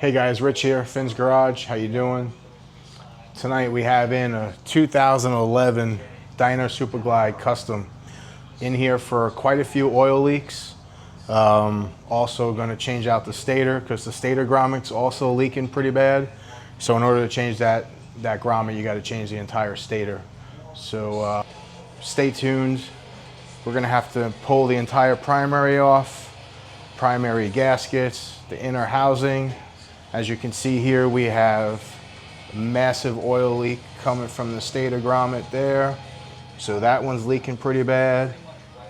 Hey guys, Rich here, Finn's Garage. How you doing? Tonight we have in a 2011 Dyna Super Glide Custom in here for quite a few oil leaks. Also going to change out the stator because the stator grommet's also leaking pretty bad. So in order to change that grommet, you got to change the entire stator. So stay tuned. We're going to have to pull the entire primary off, primary gaskets, the inner housing. As you can see here, we have a massive oil leak coming from the stator grommet there. So that one's leaking pretty bad.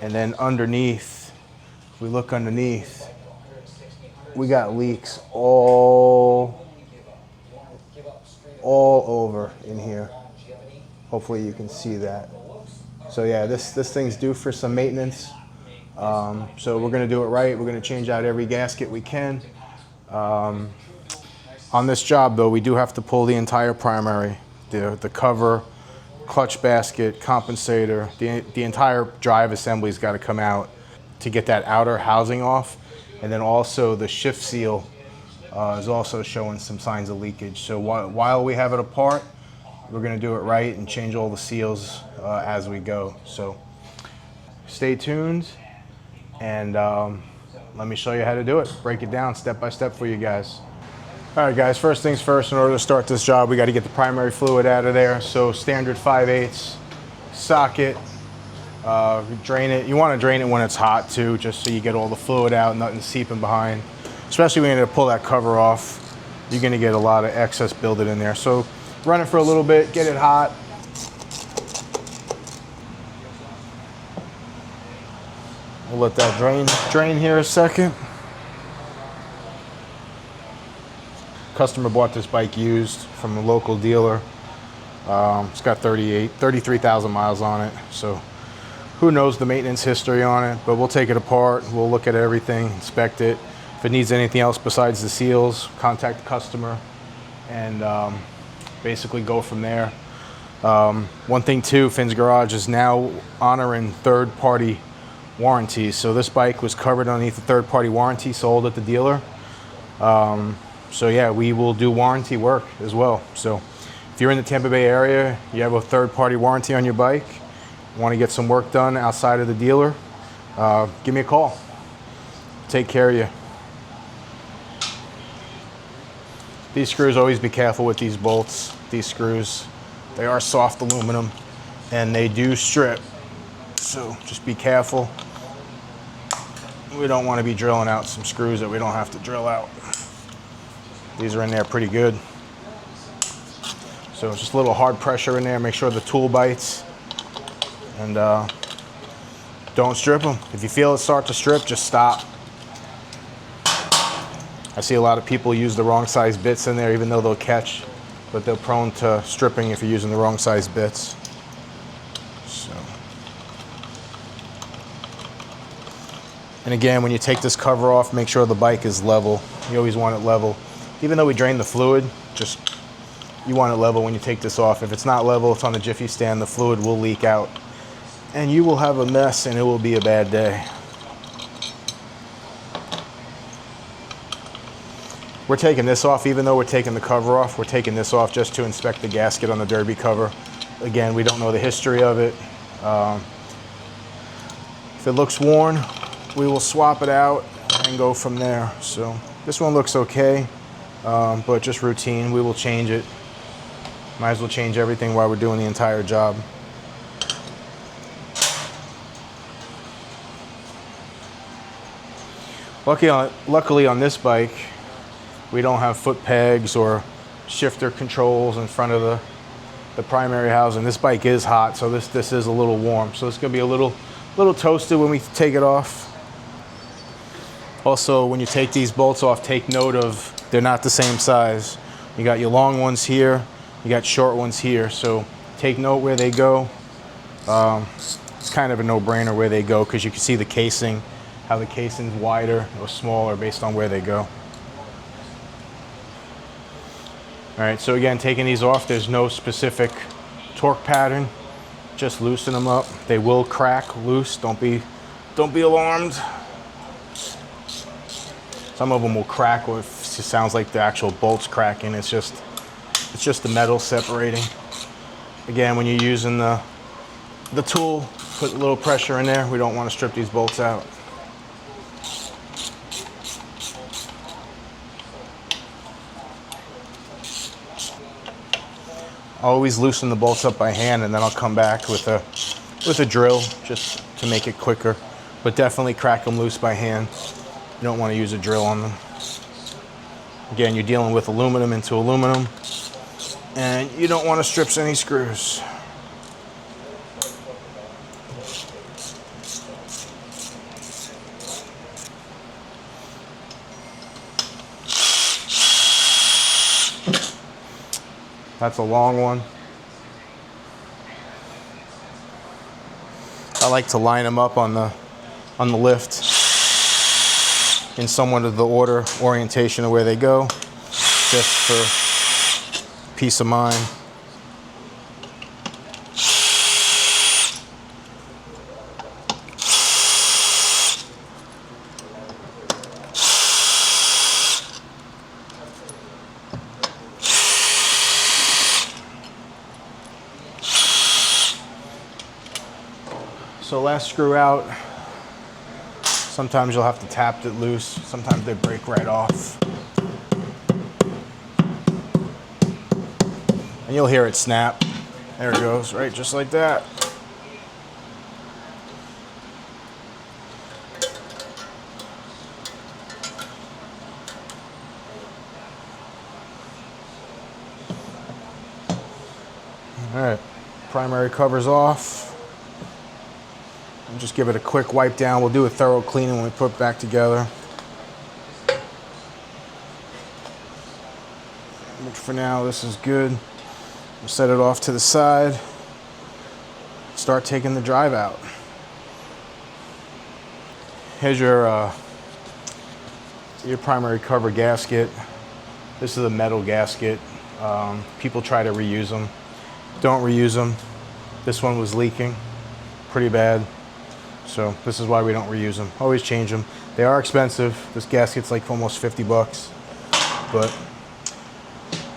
And then underneath, if we look underneath, we got leaks all over in here. Hopefully you can see that. So yeah, this thing's due for some maintenance. So we're gonna do it right. We're gonna change out every gasket we can. On this job though, we do have to pull the entire primary, the cover, clutch basket, compensator, the entire drive assembly's got to come out to get that outer housing off. And then also the shift seal is also showing some signs of leakage. So while we have it apart, we're going to do it right and change all the seals as we go. So stay tuned and let me show you how to do it. Break it down step by step for you guys. All right guys, first things first, in order to start this job, we got to get the primary fluid out of there. So standard 5/8 socket, drain it. You want to drain it when it's hot too, just so you get all the fluid out, nothing seeping behind. Especially when you're going to pull that cover off, you're going to get a lot of excess building in there. So run it for a little bit, get it hot. We'll let that drain here a second. Customer bought this bike used from a local dealer. It's got 33,000 miles on it. So who knows the maintenance history on it, but we'll take it apart. We'll look at everything, inspect it. If it needs anything else besides the seals, contact the customer and basically go from there. One thing too, Finn's Garage is now honoring third-party warranties. So this bike was covered underneath the third-party warranty sold at the dealer. So yeah, we will do warranty work as well. So if you're in the Tampa Bay area, you have a third-party warranty on your bike, want to get some work done outside of the dealer, give me a call. Take care of you. These screws, always be careful with these bolts. These screws, they are soft aluminum and they do strip. So just be careful. We don't want to be drilling out some screws that we don't have to drill out. These are in there pretty good. So just a little hard pressure in there. Make sure the tool bites. And don't strip them. If you feel it start to strip, just stop. I see a lot of people use the wrong size bits in there, even though they'll catch, but they're prone to stripping if you're using the wrong size bits. So. And again, when you take this cover off, make sure the bike is level. You always want it level. Even though we drain the fluid, you want it level when you take this off. If it's not level, it's on the jiffy stand, the fluid will leak out. And you will have a mess and it will be a bad day. We're taking this off, even though we're taking the cover off, we're taking this off just to inspect the gasket on the derby cover. Again, we don't know the history of it. If it looks worn, we will swap it out and go from there. So this one looks okay. But just routine, we will change it. Might as well change everything while we're doing the entire job. Luckily on this bike, we don't have foot pegs or shifter controls in front of the primary housing. This bike is hot, so this is a little warm. So it's gonna be a little toasted when we take it off. Also, when you take these bolts off, take note of they're not the same size. You got your long ones here, you got short ones here. So take note where they go. It's kind of a no-brainer where they go because you can see the casing, how the casing's wider or smaller based on where they go. All right, so again, taking these off, there's no specific torque pattern. Just loosen them up. They will crack loose. Don't be alarmed. Some of them will crack or just sounds like the actual bolts cracking. It's just the metal separating. Again, when you're using the tool, put a little pressure in there. We don't want to strip these bolts out. I'll always loosen the bolts up by hand, and then I'll come back with a drill just to make it quicker. But definitely crack them loose by hand. You don't want to use a drill on them. Again, you're dealing with aluminum into aluminum, and you don't want to strip any screws. That's a long one. I like to line them up on the lift in somewhat of the orientation of where they go, just for peace of mind. So last screw out, sometimes you'll have to tap it loose, sometimes they break right off. And you'll hear it snap. There it goes, right, just like that. All right, primary cover's off. Just give it a quick wipe down. We'll do a thorough cleaning when we put it back together. But for now, this is good. We'll set it off to the side. Start taking the drive out. Here's your primary cover gasket. This is a metal gasket. People try to reuse them. Don't reuse them. This one was leaking pretty bad. So this is why we don't reuse them. Always change them. They are expensive. This gasket's like almost 50 bucks, but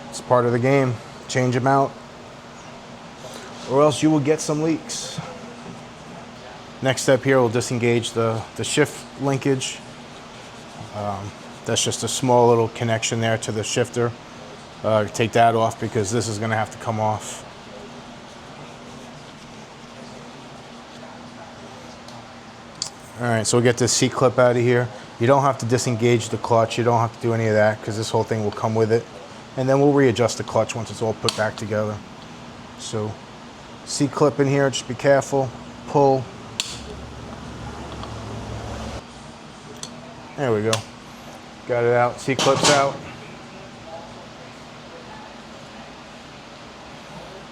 it's part of the game. Change them out, or else you will get some leaks. Next step here, we'll disengage the shift linkage. That's just a small little connection there to the shifter. Take that off because this is gonna have to come off. All right, so we'll get this C-clip out of here. You don't have to disengage the clutch. You don't have to do any of that because this whole thing will come with it. And then we'll readjust the clutch once it's all put back together. So C-clip in here, just be careful. Pull. There we go. Got it out, C-clip's out.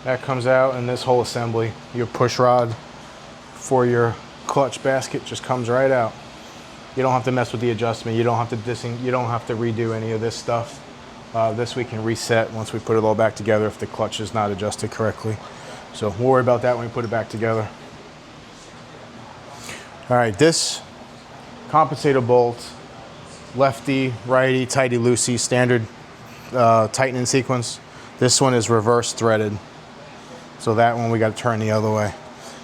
That comes out, and this whole assembly, your push rod for your clutch basket just comes right out. You don't have to mess with the adjustment. You don't have to you don't have to redo any of this stuff. This we can reset once we put it all back together if the clutch is not adjusted correctly. So we'll worry about that when we put it back together. All right, this compensator bolt, lefty, righty, tighty, loosey, standard tightening sequence. This one is reverse threaded. So that one we got to turn the other way.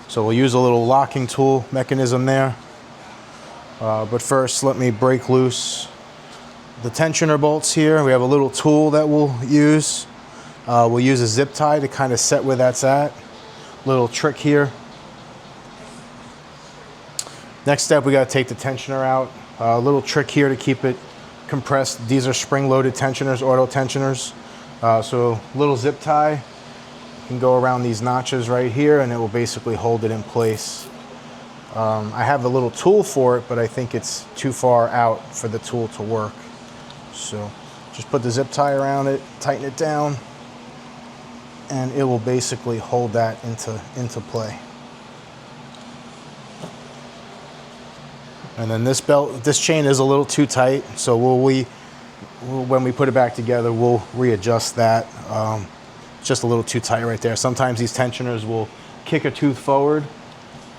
So we'll use a little locking tool mechanism there. But first, let me break loose the tensioner bolts here. We have a little tool that we'll use. We'll use a zip tie to kind of set where that's at. Little trick here. Next step, we got to take the tensioner out. A little trick here to keep it compressed. These are spring-loaded tensioners, auto tensioners. So little zip tie. Can go around these notches right here and it will basically hold it in place. I have a little tool for it, but I think it's too far out for the tool to work. So just put the zip tie around it, tighten it down, and it will basically hold that into play. And then this chain is a little too tight, so when we put it back together, we'll readjust that. Just a little too tight right there. Sometimes these tensioners will kick a tooth forward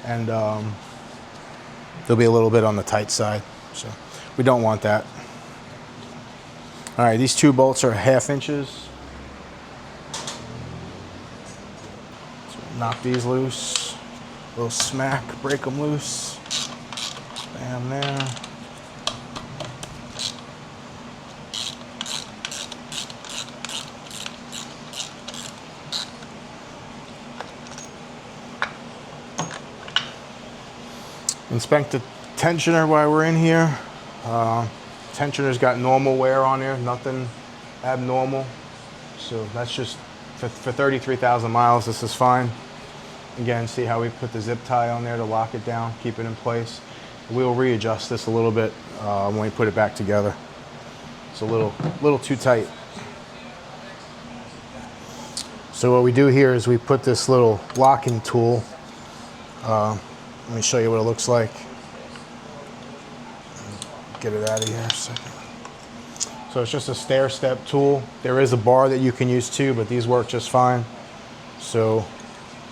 and they'll be a little bit on the tight side. So we don't want that. All right, these 2 bolts are 1/2 inches. So knock these loose. A little smack, break them loose. Bam, there. Inspect the tensioner while we're in here. Tensioner's got normal wear on there, nothing abnormal. So that's just, for 33,000 miles, this is fine. Again, see how we put the zip tie on there to lock it down, keep it in place. We'll readjust this a little bit when we put it back together. It's a little too tight. So what we do here is we put this little locking tool. Let me show you what it looks like. Get it out of here a second. So it's just a stair step tool. There is a bar that you can use too, but these work just fine. So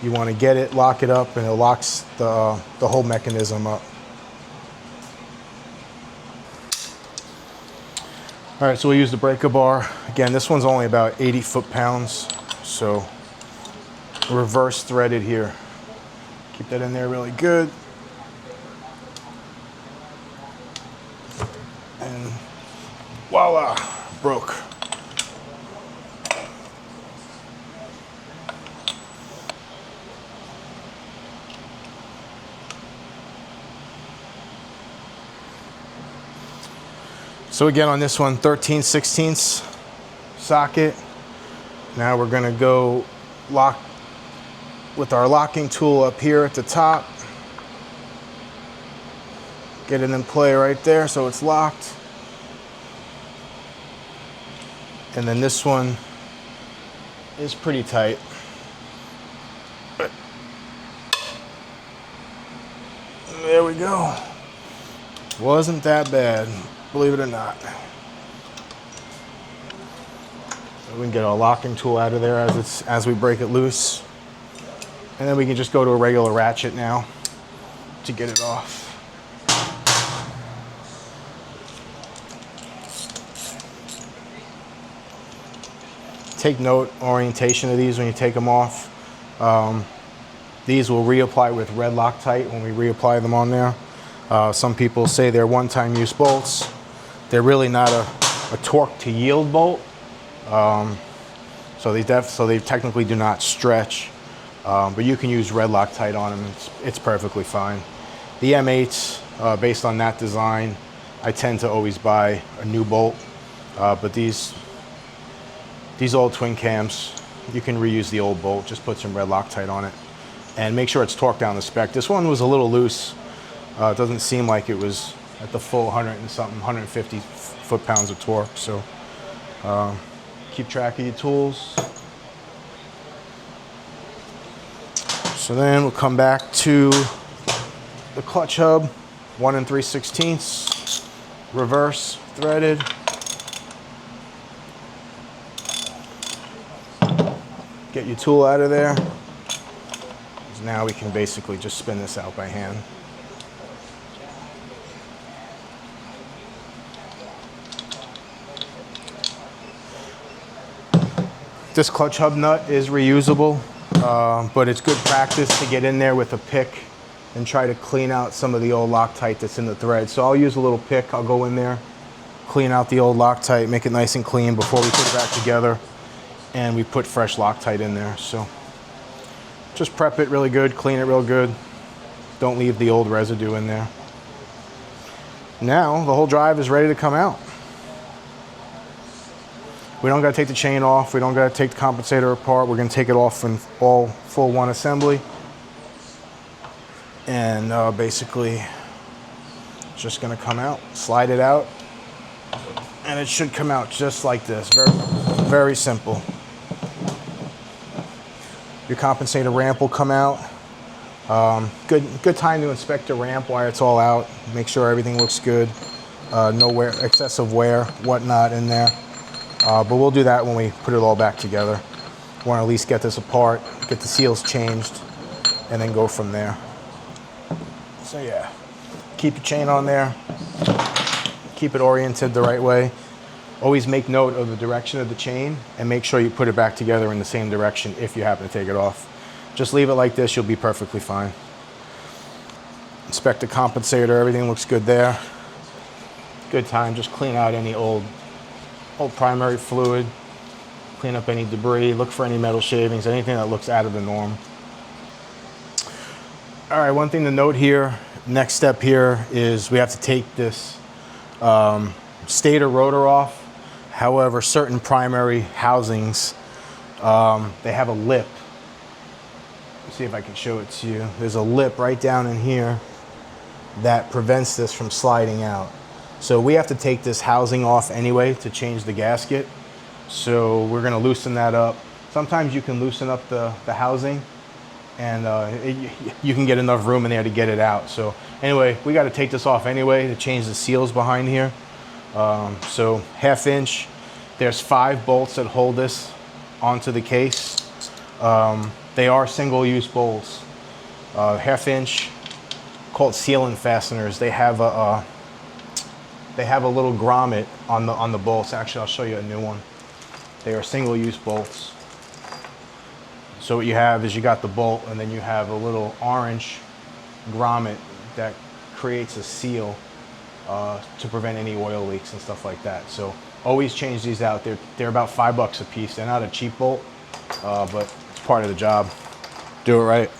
you want to get it, lock it up, and it locks the whole mechanism up. All right, so we'll use the breaker bar. Again, this one's only about 80 foot-pounds. So reverse threaded here. Keep that in there really good. And voila, broke. So again, on this one, 13/16 socket. Now we're gonna go lock with our locking tool up here at the top. Get it in play right there so it's locked. And then this one is pretty tight. There we go. Wasn't that bad, believe it or not. So we can get our locking tool out of there as we break it loose. And then we can just go to a regular ratchet now to get it off. Take note orientation of these when you take them off. These will reapply with red Loctite when we reapply them on there. Some people say they're one-time use bolts. They're really not a torque to yield bolt. So they technically do not stretch. But you can use red Loctite on them. It's perfectly fine. The M8s, based on that design, I tend to always buy a new bolt. But these old twin cams, you can reuse the old bolt. Just put some red Loctite on it and make sure it's torqued down the spec. This one was a little loose. It doesn't seem like it was at the full 100 and something, 150 foot-pounds of torque. So keep track of your tools. So then we'll come back to the clutch hub, 1 3/16, reverse threaded. Get your tool out of there. Now we can basically just spin this out by hand. This clutch hub nut is reusable, but it's good practice to get in there with a pick and try to clean out some of the old Loctite that's in the thread. So I'll use a little pick. I'll go in there, clean out the old Loctite, make it nice and clean before we put it back together, and we put fresh Loctite in there. So just prep it really good, clean it real good. Don't leave the old residue in there. Now the whole drive is ready to come out. We don't gotta take the chain off. We don't gotta take the compensator apart. We're gonna take it off in all full one assembly. And basically, it's just gonna come out, slide it out, and it should come out just like this. Very, very simple. Your compensator ramp will come out. Good time to inspect the ramp while it's all out. Make sure everything looks good. No wear, excessive wear, whatnot in there. But we'll do that when we put it all back together. We want to at least get this apart, get the seals changed, and then go from there. So yeah, keep your chain on there. Keep it oriented the right way. Always make note of the direction of the chain and make sure you put it back together in the same direction if you happen to take it off. Just leave it like this, you'll be perfectly fine. Inspect the compensator, everything looks good there. Good time, just clean out any old primary fluid, clean up any debris, look for any metal shavings, anything that looks out of the norm. All right, one thing to note here, next step here is we have to take this stator rotor off. However, certain primary housings, they have a lip. Let's see if I can show it to you. There's a lip right down in here that prevents this from sliding out. So we have to take this housing off anyway to change the gasket. So we're gonna loosen that up. Sometimes you can loosen up the housing and you can get enough room in there to get it out. So anyway, we gotta take this off anyway to change the seals behind here. So 1/2 inch, there's 5 bolts that hold this onto the case. They are single-use bolts. 1/2 inch, called sealant fasteners. They have a little grommet on the bolts. Actually, I'll show you a new one. They are single-use bolts. So what you have is you got the bolt, and then you have a little orange grommet that creates a seal to prevent any oil leaks and stuff like that. So always change these out. They're about $5 a piece. They're not a cheap bolt, but it's part of the job. Do it right.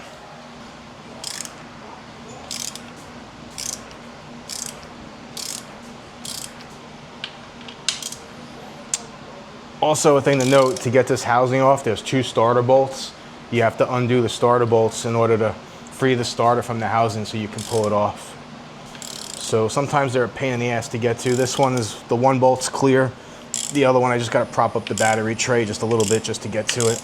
Also, a thing to note, to get this housing off, there's 2 starter bolts. You have to undo the starter bolts in order to free the starter from the housing so you can pull it off. So sometimes they're a pain in the ass to get to. This one is, the one bolt's clear. The other one, I just gotta prop up the battery tray just a little bit just to get to it.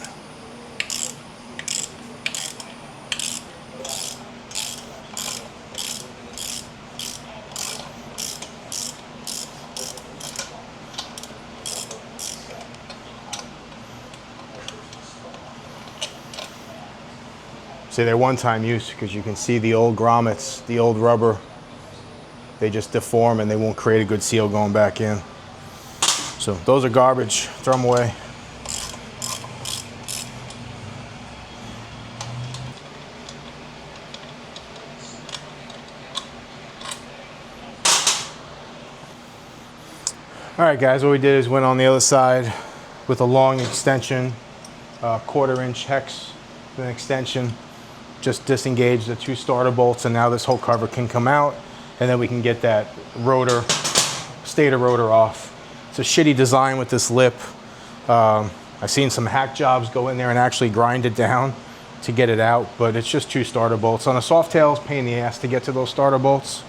See, they're one-time use because you can see the old grommets, the old rubber, they just deform and they won't create a good seal going back in. So those are garbage, throw them away. All right, guys, what we did is went on the other side with a long extension, 1/4 inch hex with an extension. Just disengage the 2 starter bolts, and now this whole cover can come out, and then we can get that rotor, stator rotor off. It's a shitty design with this lip. I've seen some hack jobs go in there and actually grind it down to get it out, but it's just 2 starter bolts. On a soft tail, it's a pain in the ass to get to those starter bolts,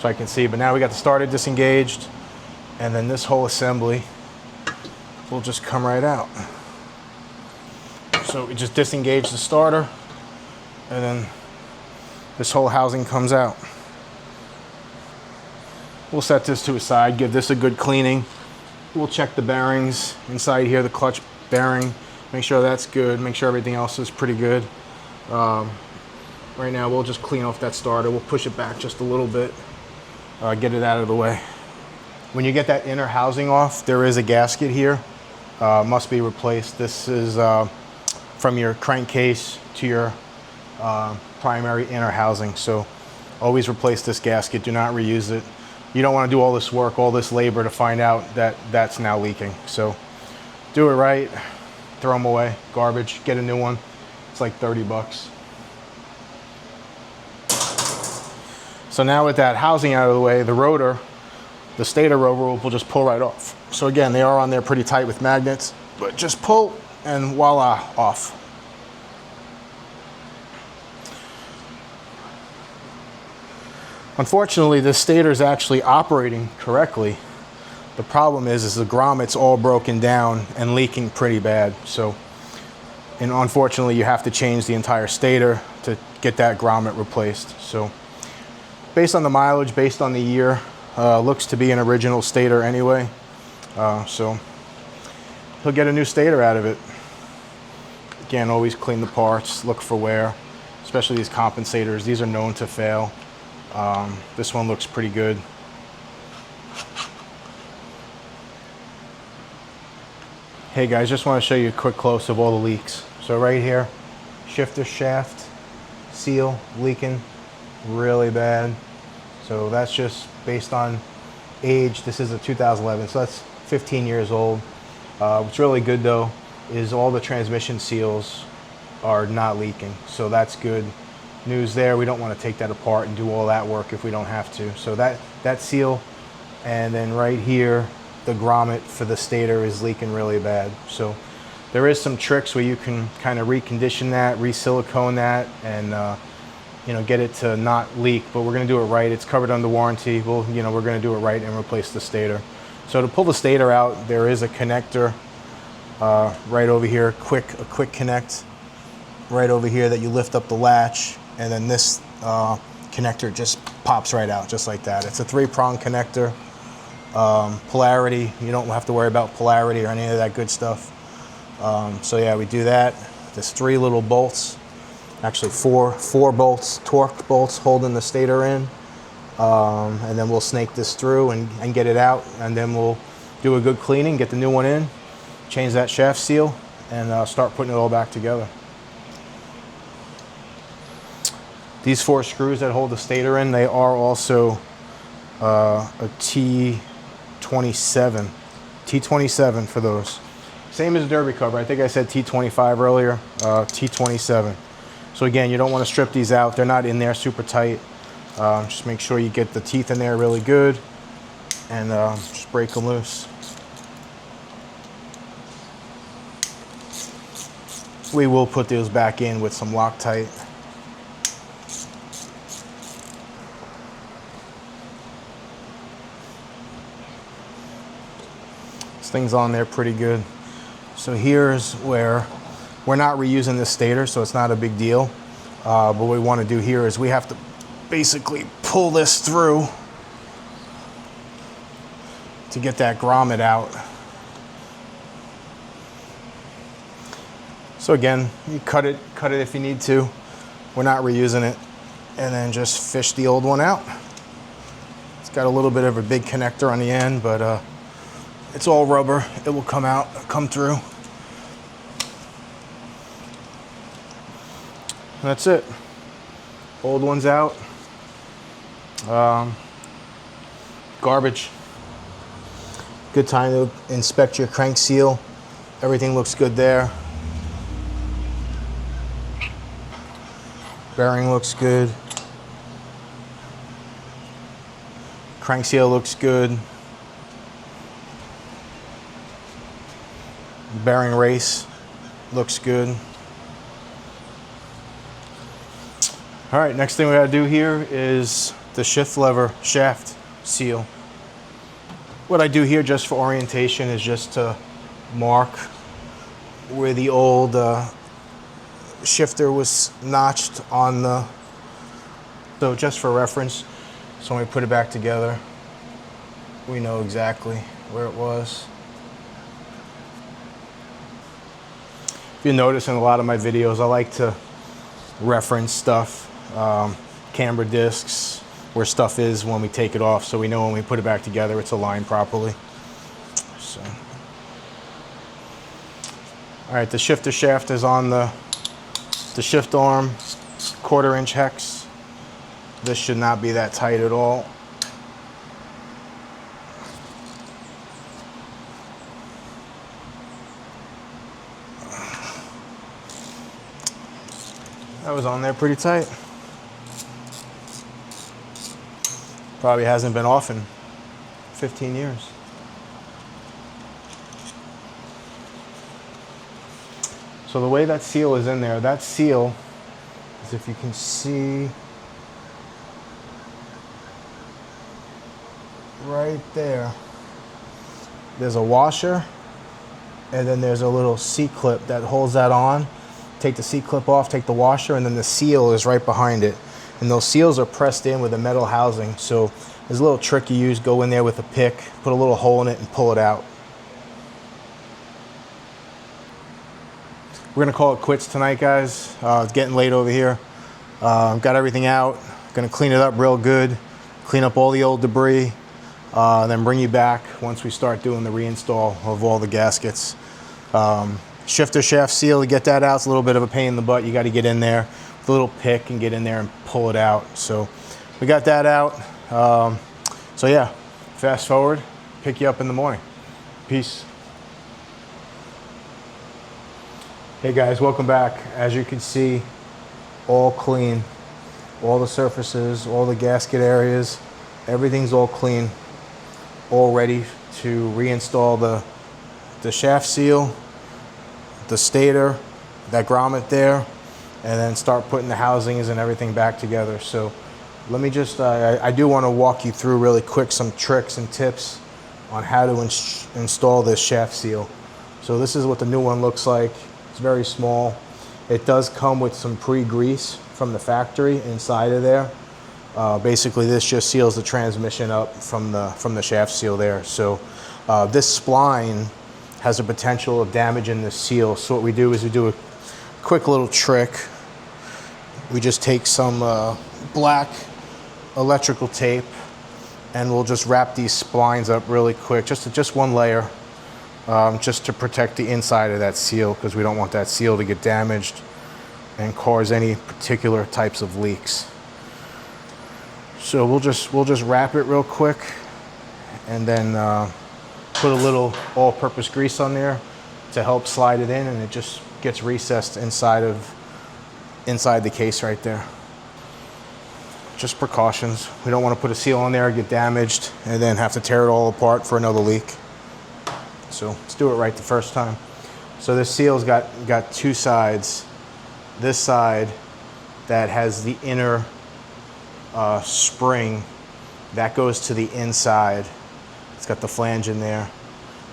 so I can see, but now we got the starter disengaged, and then this whole assembly will just come right out. So we just disengage the starter, and then this whole housing comes out. We'll set this to a side, give this a good cleaning. We'll check the bearings inside here, the clutch bearing, make sure that's good, make sure everything else is pretty good. Right now we'll just clean off that starter. We'll push it back just a little bit, get it out of the way. When you get that inner housing off, there is a gasket here, must be replaced. This is from your crankcase to your primary inner housing. So always replace this gasket, do not reuse it. You don't want to do all this work, all this labor to find out that that's now leaking. So do it right, throw them away, garbage, get a new one. It's like 30 bucks. So now with that housing out of the way, the rotor, the stator rotor will just pull right off. So again, they are on there pretty tight with magnets, but just pull and voila, off. Unfortunately, this stator is actually operating correctly. The problem is the grommet's all broken down and leaking pretty bad. So, and unfortunately, you have to change the entire stator to get that grommet replaced. So, based on the mileage, based on the year, looks to be an original stator anyway. So, he'll get a new stator out of it. Again, always clean the parts, look for wear, especially these compensators. These are known to fail. This one looks pretty good. Hey guys, just want to show you a quick close of all the leaks. So right here, shifter shaft seal leaking really bad. So that's just based on age. This is a 2011, so that's 15 years old. What's really good though is all the transmission seals are not leaking, so that's good news there. We don't want to take that apart and do all that work if we don't have to. So that seal, and then right here the grommet for the stator is leaking really bad. So there is some tricks where you can kind of recondition that, re-silicone that, and you know, get it to not leak. But we're going to do it right. It's covered under warranty. We're going to do it right and replace the stator. So to pull the stator out, there is a connector right over here, a quick connect right over here that you lift up the latch, and then this connector just pops right out just like that. It's a 3-prong connector. Polarity, you don't have to worry about polarity or any of that good stuff. So yeah, we do that. There's 3 little bolts, actually four bolts, torque bolts holding the stator in, and then we'll snake this through and get it out, and then we'll do a good cleaning, get the new one in, change that shaft seal, and start putting it all back together. These 4 screws that hold the stator in, they are also a T27 for those. Same as the derby cover. I think I said T25 earlier, T27. So again, you don't want to strip these out. They're not in there super tight. Just make sure you get the teeth in there really good, and just break them loose. We will put those back in with some Loctite. This thing's on there pretty good. So here's where we're not reusing this stator, so it's not a big deal. But what we want to do here is we have to basically pull this through to get that grommet out. So again, you cut it if you need to. We're not reusing it. And then just fish the old one out. It's got a little bit of a big connector on the end, but it's all rubber. It will come through. And that's it. Old one's out. Garbage. Good time to inspect your crank seal. Everything looks good there. Bearing looks good. Crank seal looks good. Bearing race looks good. All right, next thing we gotta do here is the shift lever shaft seal. What I do here just for orientation is just to mark where the old shifter was notched on the, so just for reference, so when we put it back together, we know exactly where it was. If you notice in a lot of my videos, I like to reference stuff, camber discs, where stuff is when we take it off, so we know when we put it back together it's aligned properly. So, all right, the shifter shaft is on the shift arm, 1/4 inch hex. This should not be that tight at all. That was on there pretty tight. Probably hasn't been off in 15 years. So the way that seal is in there, that seal is, if you can see right there, there's a washer, and then there's a little C-clip that holds that on. Take the C-clip off, take the washer, and then the seal is right behind it. And those seals are pressed in with a metal housing. So there's a little trick you use, go in there with a pick, put a little hole in it and pull it out. We're gonna call it quits tonight, guys. It's getting late over here. Got everything out. Gonna clean it up real good, clean up all the old debris, then bring you back once we start doing the reinstall of all the gaskets. Shifter shaft seal, to get that out, it's a little bit of a pain in the butt. You got to get in there with a little pick and get in there and pull it out. So we got that out. So yeah, fast forward, pick you up in the morning. Peace. Hey guys, welcome back. As you can see, all clean. All the surfaces, all the gasket areas, everything's all clean, all ready to reinstall the shaft seal, the stator, that grommet there, and then start putting the housings and everything back together. So let me just, I do want to walk you through really quick some tricks and tips on how to install this shaft seal. So this is what the new one looks like. It's very small. It does come with some pre-grease from the factory inside of there. Basically this just seals the transmission up from the shaft seal there. So this spline has a potential of damaging the seal. So what we do is we do a quick little trick. We just take some black electrical tape and we'll just wrap these splines up really quick, just one layer, just to protect the inside of that seal, because we don't want that seal to get damaged and cause any particular types of leaks. So we'll just wrap it real quick and then put a little all-purpose grease on there to help slide it in, and it just gets recessed inside the case right there. Just precautions. We don't want to put a seal on there, get damaged, and then have to tear it all apart for another leak. So let's do it right the first time. So this seal's got two sides. This side that has the inner spring that goes to the inside. It's got the flange in there.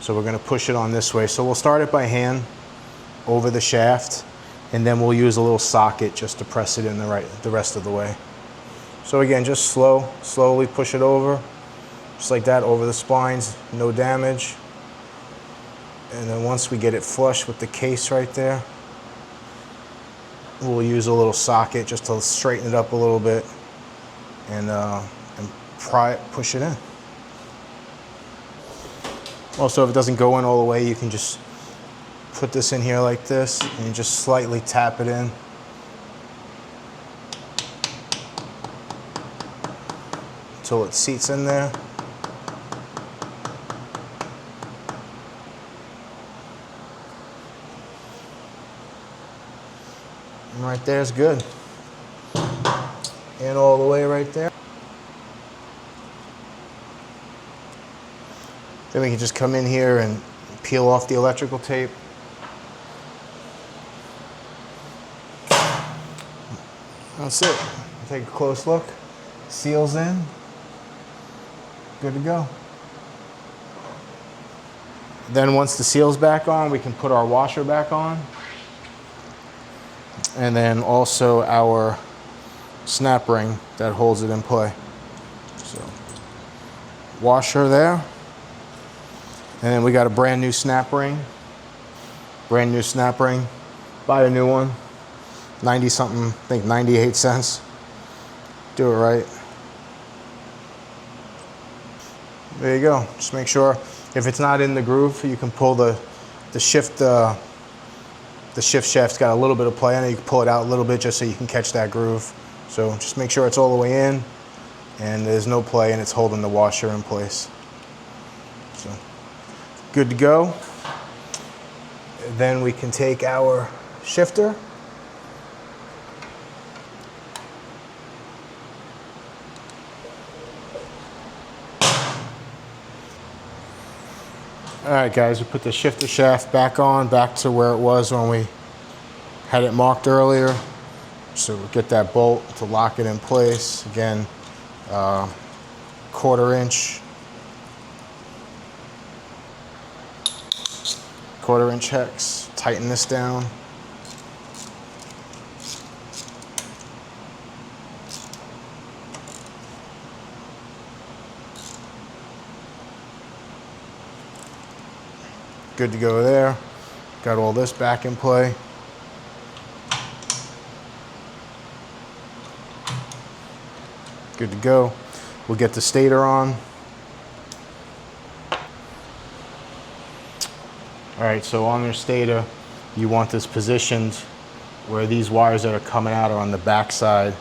So we're going to push it on this way. So we'll start it by hand over the shaft, and then we'll use a little socket just to press it in the rest of the way. So again, just slowly push it over, just like that, over the splines, no damage. And then once we get it flush with the case right there, we'll use a little socket just to straighten it up a little bit and push it in. Also, if it doesn't go in all the way, you can just put this in here like this and just slightly tap it in. Until it seats in there. Right there is good. And all the way right there. Then we can just come in here and peel off the electrical tape. That's it. Take a close look. Seals in. Good to go. Then once the seal's back on, we can put our washer back on. And then also our snap ring that holds it in play. So washer there. And then we got a brand new snap ring. Brand new snap ring. Buy a new one. 90 something, I think 98 cents. Do it right. There you go. Just make sure if it's not in the groove, you can pull the shift shaft's got a little bit of play on it. You can pull it out a little bit just so you can catch that groove. So just make sure it's all the way in and there's no play and it's holding the washer in place. So good to go. Then we can take our shifter. All right, guys, we put the shifter shaft back on, back to where it was when we had it marked earlier. So we'll get that bolt to lock it in place. Again, 1/4 inch. 1/4 inch hex. Tighten this down. Good to go there. Got all this back in play. Good to go. We'll get the stator on. All right, so on your stator, you want this positioned where these wires that are coming out are on the back side,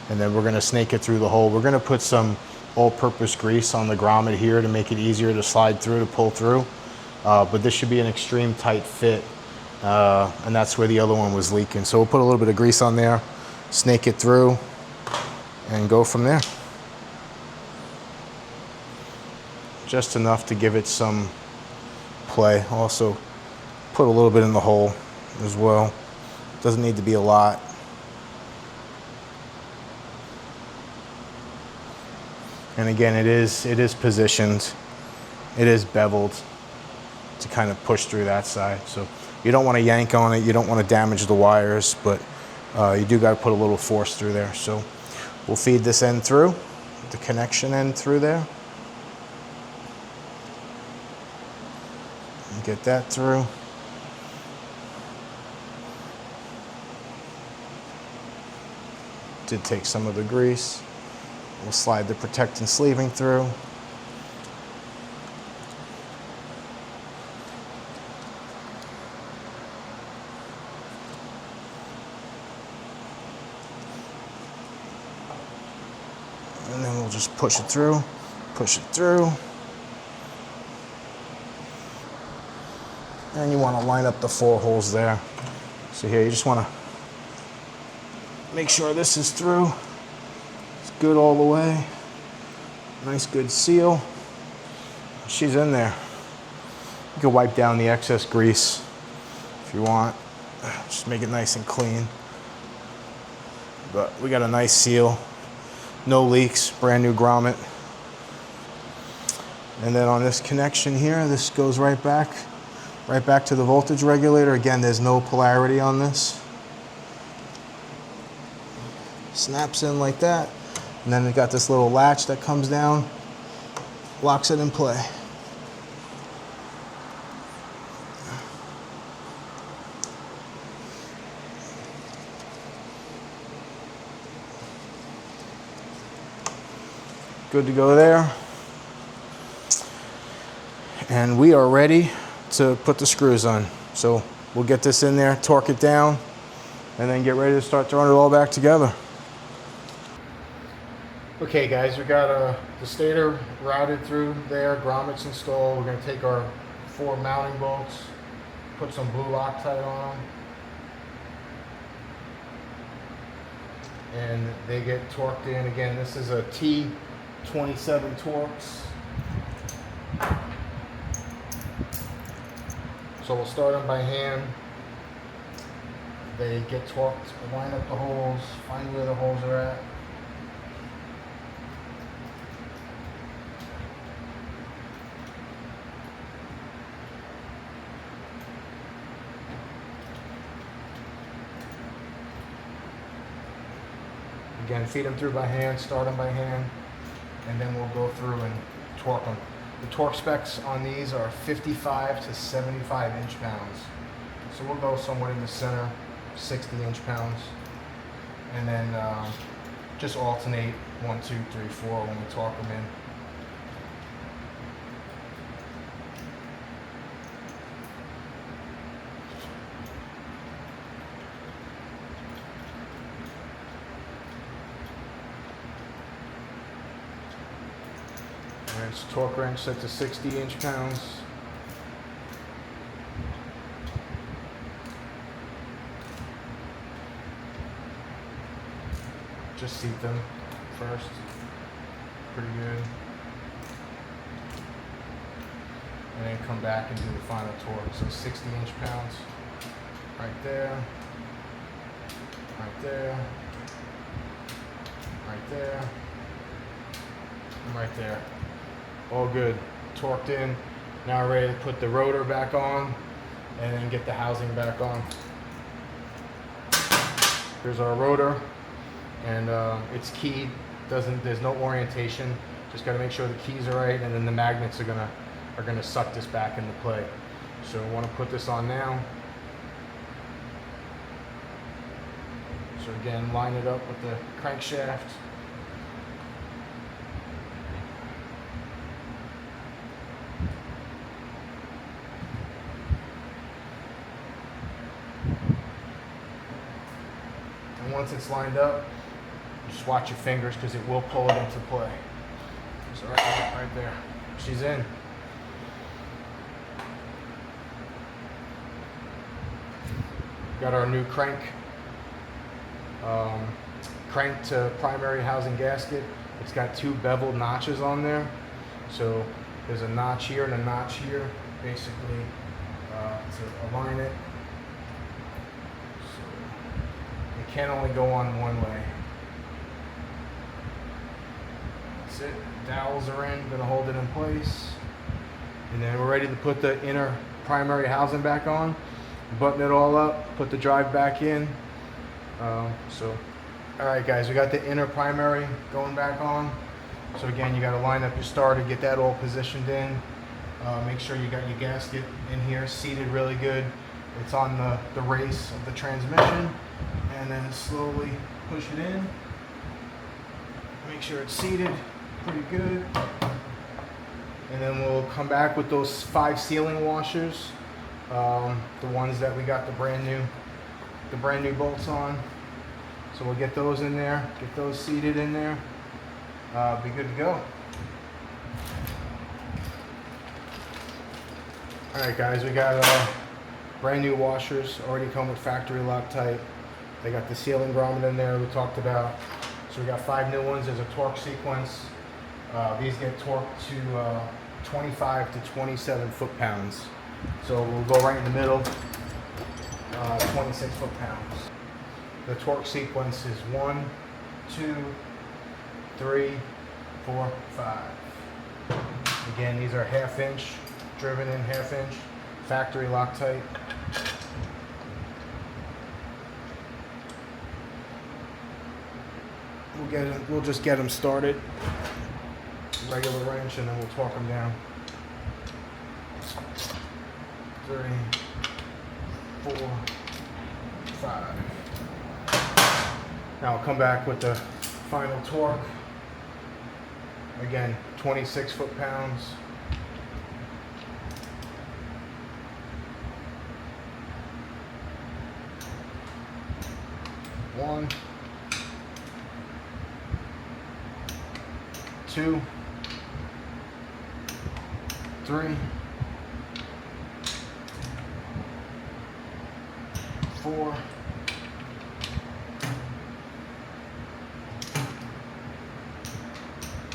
and then we're gonna snake it through the hole. We're gonna put some all-purpose grease on the grommet here to make it easier to slide through, to pull through. But this should be an extreme tight fit, and that's where the other one was leaking. So we'll put a little bit of grease on there, snake it through, and go from there. Just enough to give it some play. Also, put a little bit in the hole as well. Doesn't need to be a lot. And again, it is positioned. It is beveled to kind of push through that side. So you don't want to yank on it. You don't want to damage the wires, but you do got to put a little force through there. So we'll feed this end through, the connection end through there. And get that through. Did take some of the grease. We'll slide the protectant sleeving through. And then we'll just push it through, push it through. And you want to line up the 4 holes there. So here you just want to make sure this is through. It's good all the way. Nice good seal. She's in there. You can wipe down the excess grease if you want. Just make it nice and clean. But we got a nice seal. No leaks, brand new grommet. And then on this connection here, this goes right back to the voltage regulator. Again, there's no polarity on this. Snaps in like that, and then we got this little latch that comes down, locks it in play. Good to go there. And we are ready to put the screws on. So we'll get this in there, torque it down, and then get ready to start throwing it all back together. Okay guys, we got the stator routed through there, grommets installed. We're going to take our 4 mounting bolts, put some blue Loctite on them, and they get torqued in. Again, this is a T27 Torx. So we'll start them by hand. They get torqued, line up the holes, find where the holes are at. Again, feed them through by hand, start them by hand, and then we'll go through and torque them. The torque specs on these are 55 to 75 inch-pounds. So we'll go somewhere in the center, 60 inch-pounds, and then just alternate 1, 2, 3, 4 when we torque them in. Alright, so torque wrench set to 60 inch-pounds. Just seat them first. Pretty good. And then come back and do the final torque. So 60 inch-pounds. Right there. Right there. Right there. And right there. All good. Torqued in. Now we're ready to put the rotor back on and then get the housing back on. Here's our rotor. And it's keyed. There's no orientation. Just got to make sure the keys are right, and then the magnets are gonna suck this back into play. So we want to put this on now. So again, line it up with the crankshaft. once it's lined up, just watch your fingers because it will pull it into play. So right there, she's in. Got our new crank to primary housing gasket. It's got 2 beveled notches on there. So there's a notch here and a notch here, basically to align it. So it can only go on one way. That's it. Dowels are in, gonna hold it in place. And then we're ready to put the inner primary housing back on. Button it all up, put the drive back in. All right guys, we got the inner primary going back on. So again, you got to line up your starter, get that all positioned in. Make sure you got your gasket in here, seated really good. It's on the race of the transmission, and then slowly push it in. Make sure it's seated pretty good. And then we'll come back with those 5 sealing washers. The ones that we got the brand new bolts on. So we'll get those in there, get those seated in there, be good to go. All right guys, we got brand new washers, already come with factory Loctite. They got the sealing grommet in there we talked about. So we got 5 new ones. There's a torque sequence. These get torqued to 25 to 27 foot-pounds. So we'll go right in the middle, 26 foot-pounds. The torque sequence is 1, 2, 3, 4, 5. Again, these are 1/2 inch, driven in 1/2 inch, factory Loctite. We'll just get them started. Regular wrench, and then we'll torque them down. 3, 4, 5. Now I'll come back with the final torque. Again, 26 foot-pounds. One, 2, 3, 4,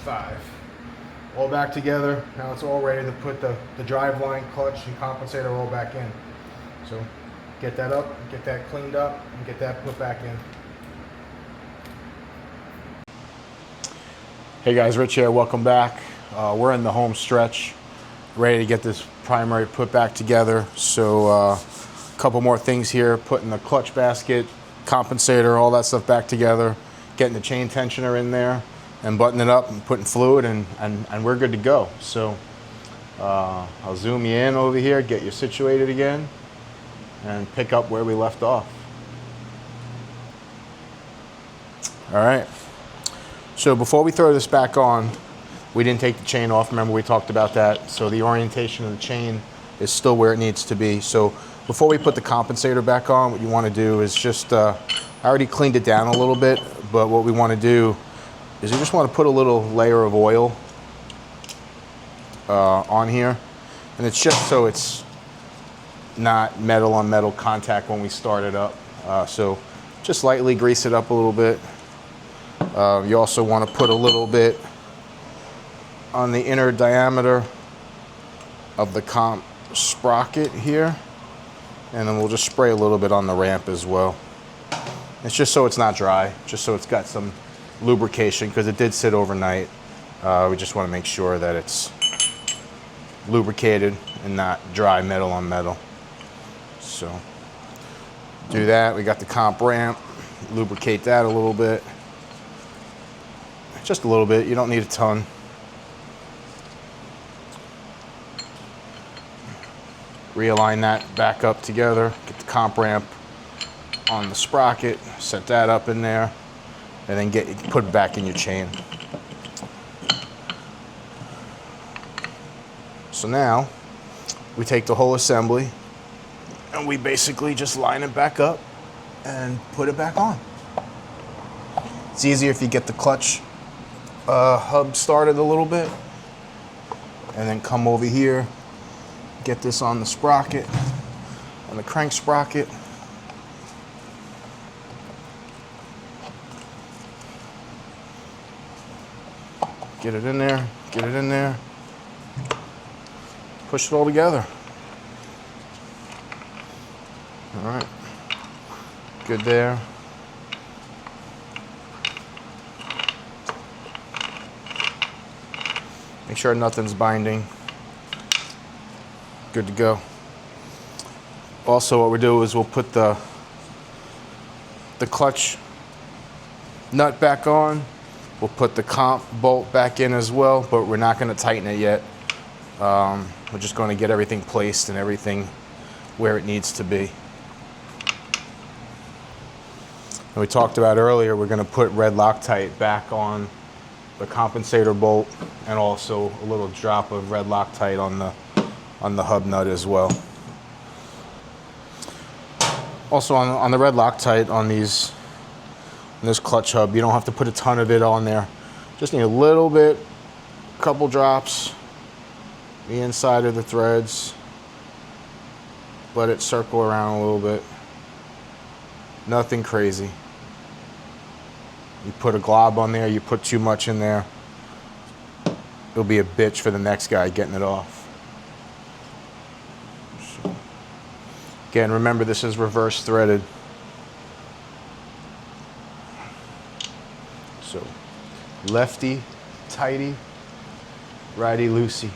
5. All back together. Now it's all ready to put the drive line, clutch, and compensator all back in. So get that up, get that cleaned up, and get that put back in. Hey guys, Rich here, welcome back. We're in the home stretch, ready to get this primary put back together. So a couple more things here, putting the clutch basket, compensator, all that stuff back together, getting the chain tensioner in there, and buttoning it up and putting fluid, and we're good to go. So I'll zoom you in over here, get you situated again, and pick up where we left off. All right. So before we throw this back on, we didn't take the chain off. Remember, we talked about that. So the orientation of the chain is still where it needs to be. So before we put the compensator back on, what you want to do is just, I already cleaned it down a little bit, but what we want to do is you just want to put a little layer of oil on here. And it's just so it's not metal on metal contact when we start it up. So just lightly grease it up a little bit. You also want to put a little bit on the inner diameter of the comp sprocket here, and then we'll just spray a little bit on the ramp as well. It's just so it's not dry, just so it's got some lubrication, because it did sit overnight. We just want to make sure that it's lubricated and not dry metal on metal. So do that. We got the comp ramp, lubricate that a little bit. Just a little bit, you don't need a ton. Realign that back up together, get the comp ramp on the sprocket, set that up in there, and then put it back in your chain. So now, we take the whole assembly, and we basically just line it back up and put it back on. It's easier if you get the clutch hub started a little bit, and then come over here, get this on the sprocket, on the crank sprocket. Get it in there, get it in there. Push it all together. All right, good there. Make sure nothing's binding. Good to go. Also, what we'll do is we'll put the clutch nut back on. We'll put the comp bolt back in as well, but we're not going to tighten it yet. We're just going to get everything placed and everything where it needs to be. And we talked about earlier, we're going to put red Loctite back on the compensator bolt, and also a little drop of red Loctite on the hub nut as well. Also on the red Loctite on this clutch hub, you don't have to put a ton of it on there. Just need a little bit, a couple drops, the inside of the threads. Let it circle around a little bit. Nothing crazy. You put a glob on there, you put too much in there, it'll be a bitch for the next guy getting it off. Again, remember this is reverse threaded. So, lefty, tighty, righty, loosey.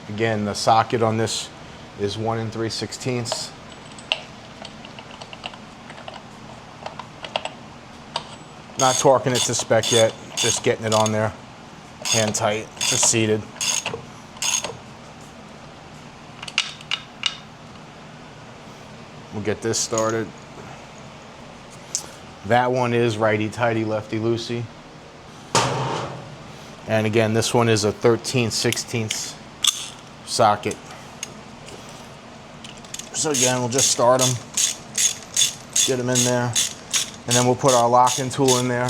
Again, the socket on this is 1 3/16. Not torquing it to spec yet, just getting it on there, hand tight, just seated. We'll get this started. That one is righty-tighty, lefty-loosey. And again, this one is a 13/16 socket. So again, we'll just start them, get them in there, and then we'll put our locking tool in there.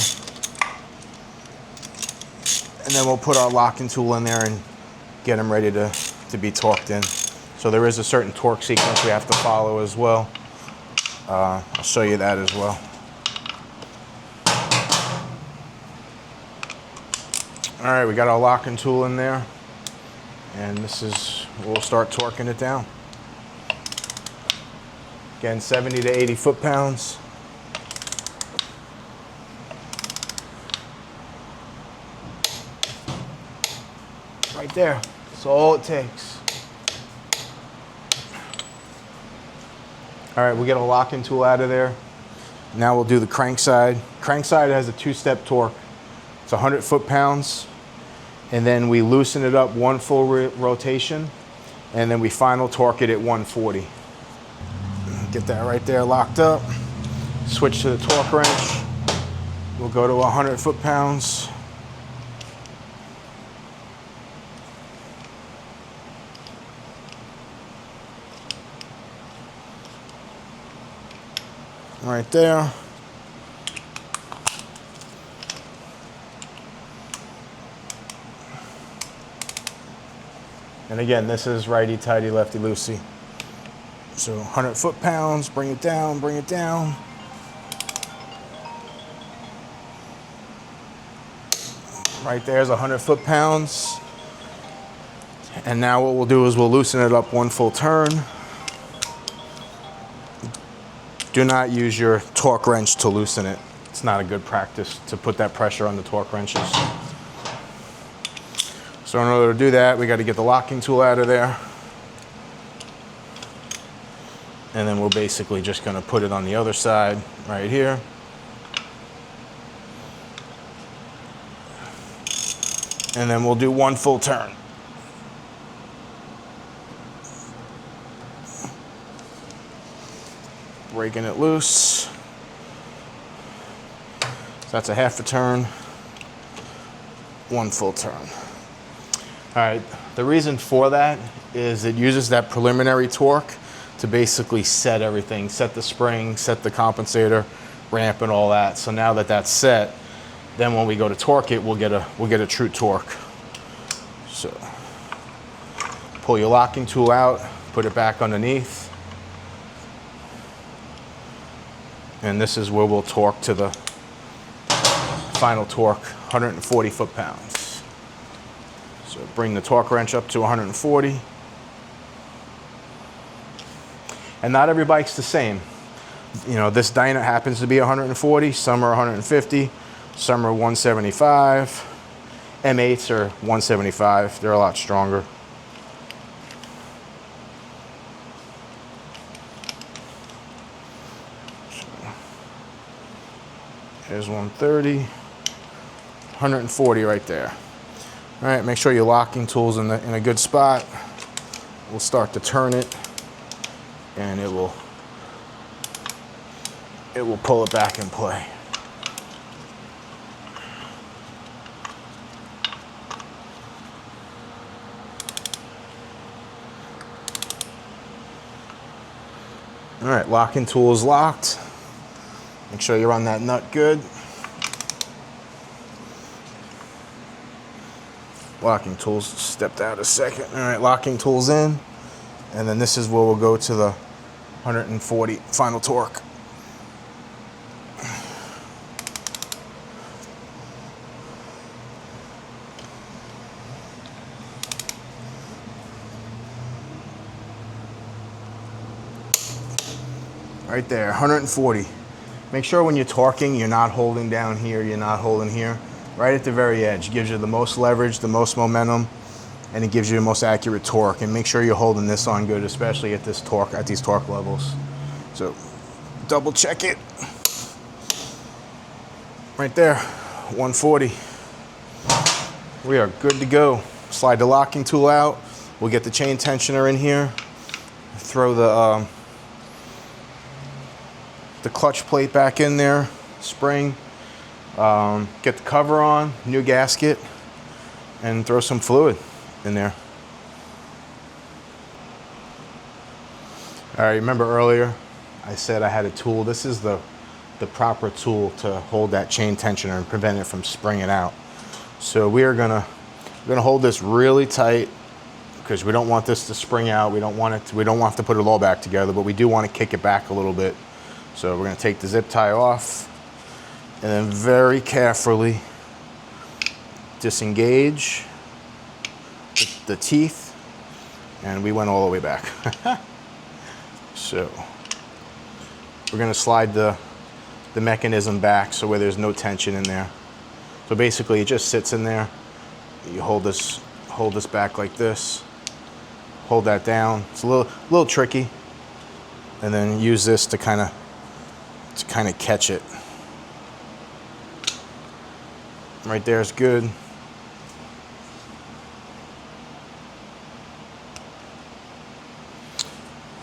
And then we'll put our locking tool in there and get them ready to be torqued in. So there is a certain torque sequence we have to follow as well. I'll show you that as well. All right, we got our locking tool in there, and this is, we'll start torquing it down. Again, 70 to 80 foot-pounds. Right there, that's all it takes. All right, we'll get a locking tool out of there. Now we'll do the crank side. Crank side has a two-step torque. It's 100 foot-pounds, and then we loosen it up one full rotation, and then we final torque it at 140. Get that right there locked up. Switch to the torque wrench. We'll go to 100 foot-pounds. Right there. And again, this is righty-tighty, lefty-loosey. So 100 foot-pounds, bring it down, bring it down. Right there's 100 foot-pounds. And now what we'll do is we'll loosen it up one full turn. Do not use your torque wrench to loosen it. It's not a good practice to put that pressure on the torque wrenches. So in order to do that, we got to get the locking tool out of there. And then we're basically just going to put it on the other side right here. And then we'll do one full turn. Breaking it loose. So that's a half a turn, one full turn. All right, the reason for that is it uses that preliminary torque to basically set everything, set the spring, set the compensator, ramp and all that. So now that that's set, then when we go to torque it, we'll get a true torque. So pull your locking tool out, put it back underneath. And this is where we'll torque to the final torque, 140 foot-pounds. So bring the torque wrench up to 140. And not every bike's the same. You know, this Dyna happens to be 140, some are 150, some are 175. M8s are 175, they're a lot stronger. There's 130, 140 right there. All right, make sure your locking tool's in a good spot. We'll start to turn it, and it will pull it back in play. All right, locking tool is locked. Make sure you run that nut good. Locking tool's stepped out a second. All right, locking tool's in. And then this is where we'll go to the 140 final torque. Right there, 140. Make sure when you're torquing, you're not holding down here, you're not holding here. Right at the very edge. Gives you the most leverage, the most momentum, and it gives you the most accurate torque. And make sure you're holding this on good, especially at this torque, at these torque levels. So double check it. Right there, 140. We are good to go. Slide the locking tool out. We'll get the chain tensioner in here. Throw the clutch plate back in there, spring, get the cover on, new gasket, and throw some fluid in there. All right, remember earlier I said I had a tool. This is the proper tool to hold that chain tensioner and prevent it from springing out. So we're gonna hold this really tight because we don't want this to spring out. We don't want to have to put it all back together, but we do want to kick it back a little bit. So we're going to take the zip tie off and then very carefully disengage the teeth, and we went all the way back. So we're going to slide the mechanism back so where there's no tension in there. So basically it just sits in there. You hold this back like this, hold that down. It's a little tricky, and then use this to kind of catch it. Right there is good.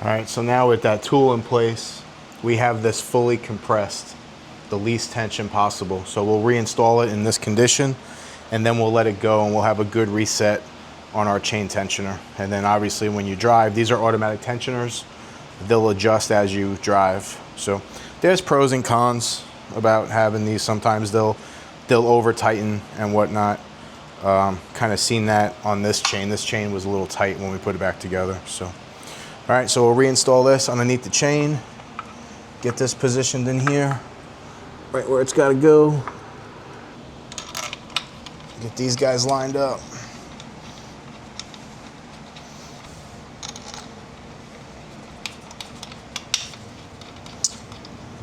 All right, so now with that tool in place, we have this fully compressed, the least tension possible. So we'll reinstall it in this condition, and then we'll let it go, and we'll have a good reset on our chain tensioner. And then obviously when you drive, these are automatic tensioners. They'll adjust as you drive. So there's pros and cons about having these. Sometimes they'll over tighten and whatnot. Kind of seen that on this chain. This chain was a little tight when we put it back together. So, all right, so we'll reinstall this underneath the chain. Get this positioned in here, right where it's got to go. Get these guys lined up.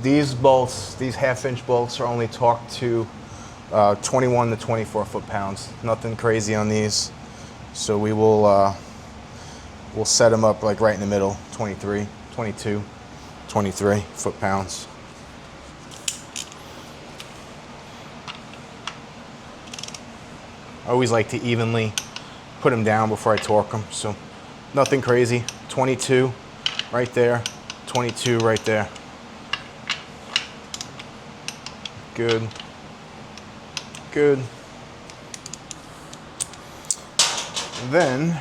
These bolts, these 1/2-inch bolts, are only torqued to 21 to 24 foot-pounds. Nothing crazy on these. So we will we'll set them up like right in the middle, 23, 22, 23 foot-pounds. I always like to evenly put them down before I torque them. So nothing crazy. 22 right there, 22 right there. Good. Good. Then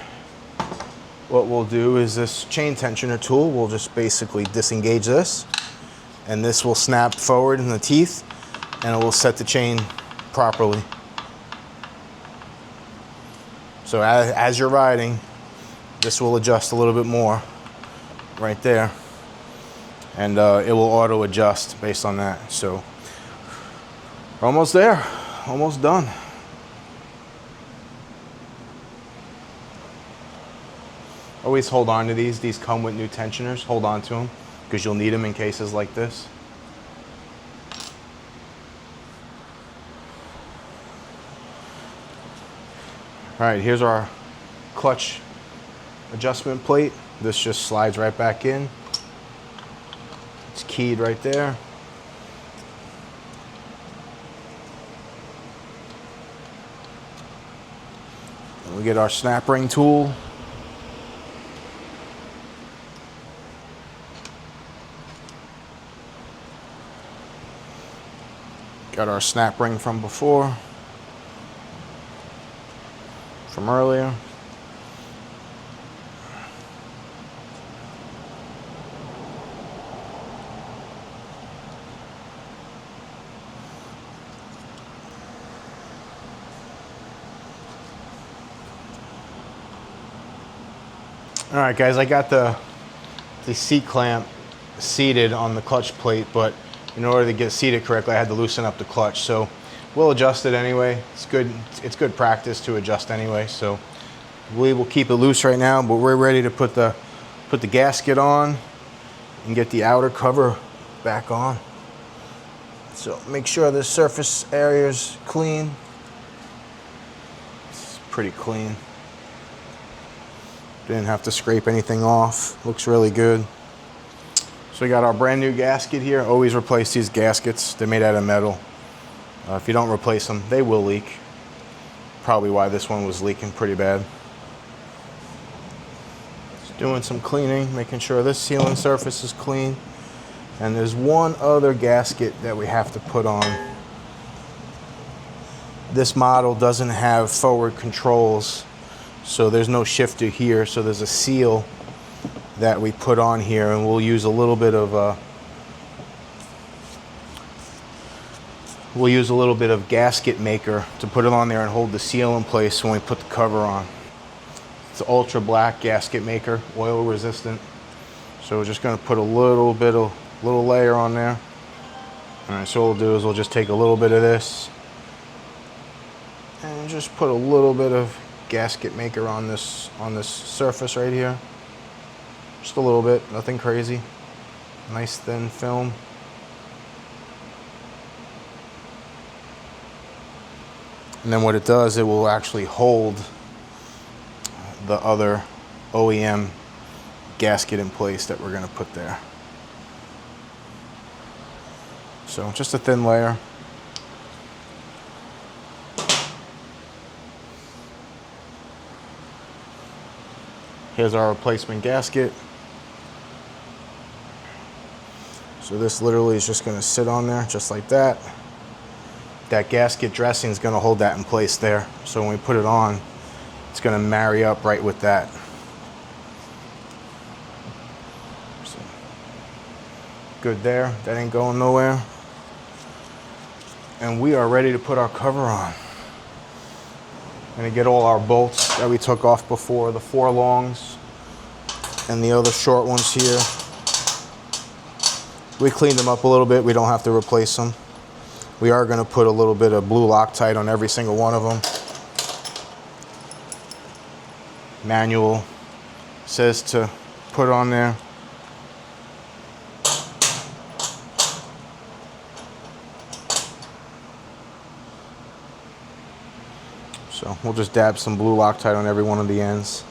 what we'll do is this chain tensioner tool, we'll just basically disengage this, and this will snap forward in the teeth and it will set the chain properly. So as you're riding, this will adjust a little bit more right there, and it will auto adjust based on that. So we're almost there, almost done. Always hold on to these. These come with new tensioners. Hold on to them because you'll need them in cases like this. All right, here's our clutch adjustment plate. This just slides right back in. It's keyed right there. And we get our snap ring tool. Got our snap ring from before, from earlier. All right, guys, I got the seat clamp seated on the clutch plate, but in order to get seated correctly, I had to loosen up the clutch. So we'll adjust it anyway. It's good practice to adjust anyway. So we will keep it loose right now, but we're ready to put the gasket on and get the outer cover back on. So make sure the surface area is clean. It's pretty clean. Didn't have to scrape anything off. Looks really good. So we got our brand new gasket here. Always replace these gaskets. They're made out of metal. If you don't replace them, they will leak. Probably why this one was leaking pretty bad. Just doing some cleaning, making sure this sealing surface is clean. And there's one other gasket that we have to put on. This model doesn't have forward controls, so there's no shifter here. So there's a seal that we put on here, and we'll use a little bit of gasket maker to put it on there and hold the seal in place when we put the cover on. It's an ultra black gasket maker, oil resistant. So we're just going to put a little layer on there. All right, so what we'll do is we'll just take a little bit of this and just put a little bit of gasket maker on this surface right here. Just a little bit, nothing crazy. Nice thin film. And then what it does, it will actually hold the other OEM gasket in place that we're going to put there. So just a thin layer. Here's our replacement gasket. So this literally is just going to sit on there just like that. That gasket dressing is going to hold that in place there. So when we put it on, it's going to marry up right with that. So, good there. That ain't going nowhere. And we are ready to put our cover on. Going to get all our bolts that we took off before, the 4 longs and the other short ones here. We cleaned them up a little bit. We don't have to replace them. We are going to put a little bit of blue Loctite on every single one of them. Manual says to put on there. So we'll just dab some blue Loctite on every one of the ends.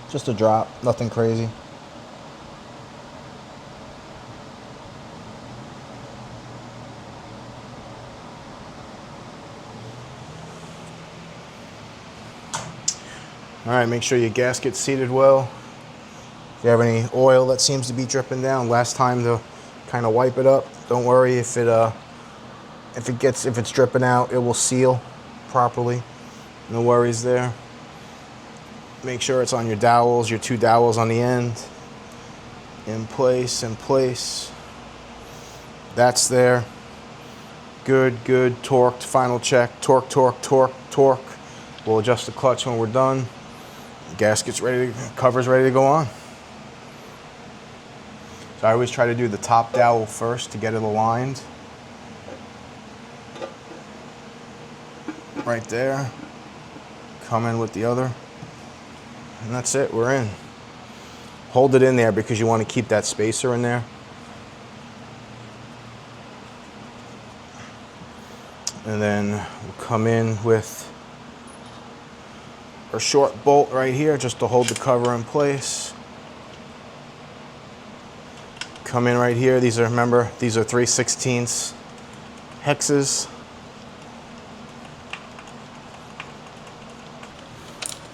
Just a drop, nothing crazy. All right, make sure your gasket's seated well. If you have any oil that seems to be dripping down, last time to kind of wipe it up. Don't worry if it's dripping out, it will seal properly. No worries there. Make sure it's on your dowels, your 2 dowels on the end. In place, in place. That's there. Good, good, torqued, final check. Torque, torque, torque, torque. We'll adjust the clutch when we're done. Gasket's ready, cover's ready to go on. So I always try to do the top dowel first to get it aligned. Right there. Come in with the other. And that's it, we're in. Hold it in there because you want to keep that spacer in there. And then we'll come in with our short bolt right here just to hold the cover in place. Come in right here. These are, remember, these are 3/16 hexes.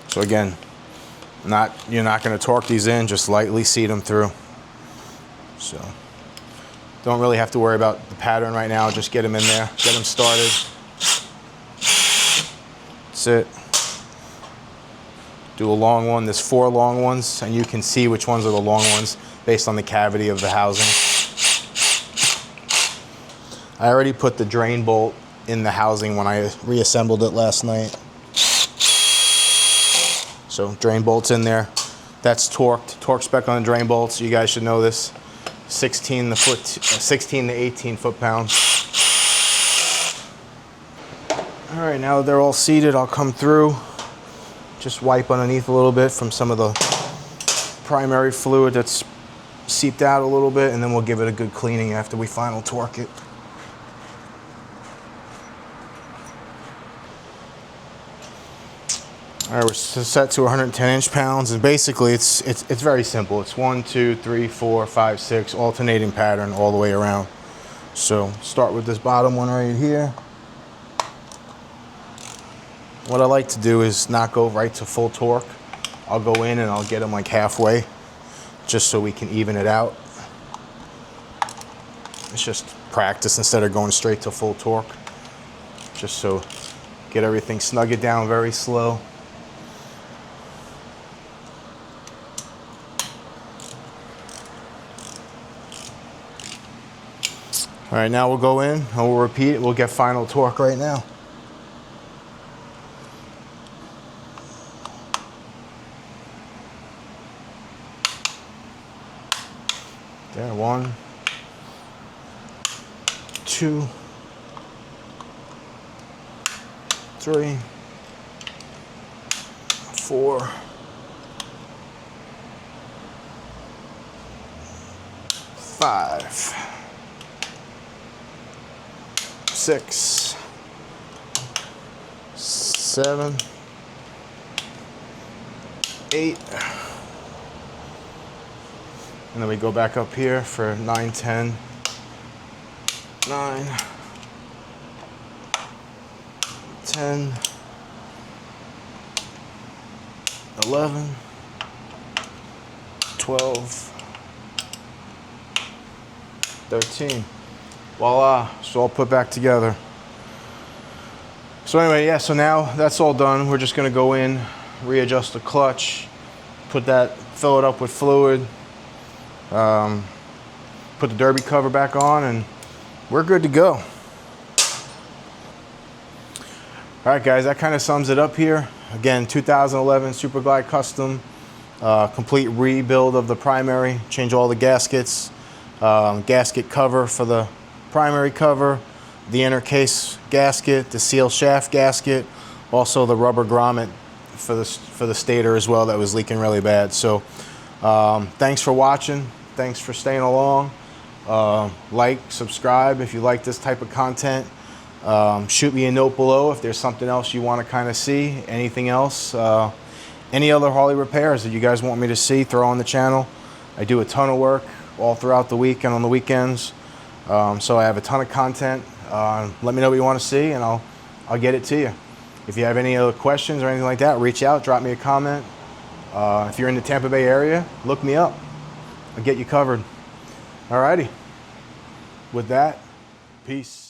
So again, you're not going to torque these in, just lightly seat them through. So don't really have to worry about the pattern right now. Just get them in there, get them started. That's it. Do a long one. There's 4 long ones, and you can see which ones are the long ones based on the cavity of the housing. I already put the drain bolt in the housing when I reassembled it last night. So drain bolts in there. That's torqued. Torque spec on the drain bolts. You guys should know this. 16 to 18 foot-pounds. All right, now that they're all seated, I'll come through. Just wipe underneath a little bit from some of the primary fluid that's seeped out a little bit, and then we'll give it a good cleaning after we final torque it. All right, we're set to 110 inch-pounds, and basically it's very simple. It's 1, 2, 3, 4, 5, 6, alternating pattern all the way around. So start with this bottom one right here. What I like to do is not go right to full torque. I'll go in and I'll get them like halfway, just so we can even it out. It's just practice instead of going straight to full torque. Just so get everything, snug it down very slow. All right, now we'll go in and we'll repeat it. We'll get final torque right now. There, 1, 2, 3, 4, 5, 6, 7, 8. And then we go back up here for 9, 10, 9, 10, 11, 12, 13. Voila, so all put back together. So anyway, yeah, so now that's all done. We're just gonna go in, readjust the clutch, fill it up with fluid, put the derby cover back on, and we're good to go. All right, guys, that kind of sums it up here. Again, 2011 Super Glide Custom, complete rebuild of the primary, change all the gaskets, gasket cover for the primary cover, the inner case gasket, the seal shaft gasket, also the rubber grommet for the stator as well that was leaking really bad. So thanks for watching. Thanks for staying along. Like, subscribe if you like this type of content. Shoot me a note below if there's something else you want to kind of see, anything else, any other Harley repairs that you guys want me to see, throw on the channel. I do a ton of work all throughout the week and on the weekends, so I have a ton of content. Let me know what you want to see, and I'll get it to you. If you have any other questions or anything like that, reach out, drop me a comment. If you're in the Tampa Bay area, look me up. I'll get you covered. Alrighty. With that, peace.